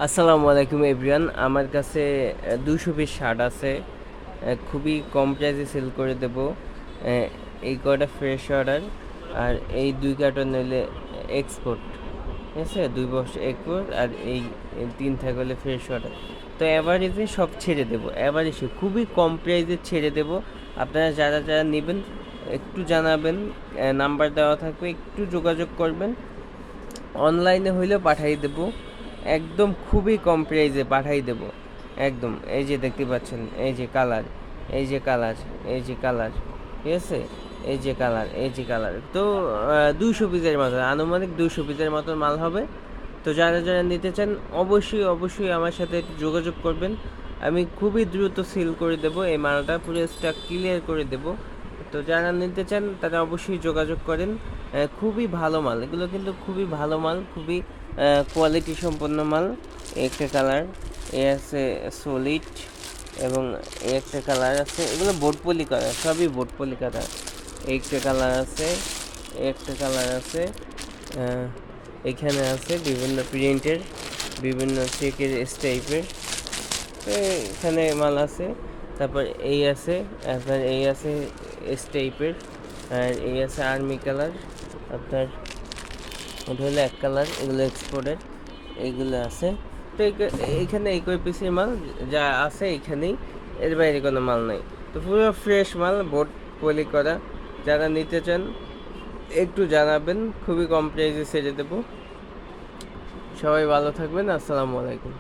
আসসালামু আলাইকুম এভরিওয়ান। আমার কাছে 200 পিস শার্ট আছে, খুবই কম প্রাইসে সেল করে দেব। এই কয়টা ফ্রেশ অর্ডার, আর এই 2 কার্টন নিলে এক্সপোর্ট, ঠিক আছে? 2 বক্স এক্সপোর্ট, আর এই 3 থাকলে ফ্রেশ অর্ডার। তো অ্যাভারেজে সব ছেড়ে দেবো, অ্যাভারেজে খুবই কম প্রাইসে ছেড়ে দেবো। আপনারা যারা যারা নেবেন একটু জানাবেন, নাম্বার দেওয়া থাকবে, একটু যোগাযোগ করবেন। অনলাইনে হইলেও পাঠিয়ে দেবো, একদম খুবই কম প্রাইসে পাঠাই দেব একদম। এই যে দেখতে পাচ্ছেন, এই যে কালার, এই যে কালার, এই যে কালার, ঠিক আছে? এই যে কালার, এই যে কালার। তো 200 পিসের মতো, আনুমানিক 200 পিসের মতো মাল হবে। তো যারা যারা নিতে চান অবশ্যই অবশ্যই আমার সাথে একটু যোগাযোগ করবেন। আমি খুবই দ্রুত সেল করে দেব, এই মালটা পুরো স্টক ক্লিয়ার করে দেব। তো যারা নিতে চান তারা অবশ্যই যোগাযোগ করেন। খুবই ভালো মাল, এগুলো কিন্তু খুবই ভালো মাল, খুবই কোয়ালিটি সম্পন্ন মাল। একটা কালার এ আছে সলিড, এবং একটা কালার আছে, এগুলো বোটপলি কালার, সবই বোটপলি কালার। একটা কালার আছে, একটা কালার আছে, এখানে আছে বিভিন্ন প্রিন্টের, বিভিন্ন চেকের টাইপের। এখানে মাল আছে। তারপর এই আছে, আপনার এই আছে এস টাইপের, আর এই আছে আর্মি কালার। আপনার ওটা হলো এক কালার, এগুলো এক্সপোর্টের, এইগুলো আছে। তো এইখানে এই কয় পিসের মাল যা আছে এইখানেই, এর বাইরে কোনো মাল নাই। তো পুরো ফ্রেশ মাল, বোট পলি করা। যারা নিতে চান একটু জানাবেন, খুবই কম প্রাইসে ছেড়ে দেবো। সবাই ভালো থাকবেন, আসসালামু আলাইকুম।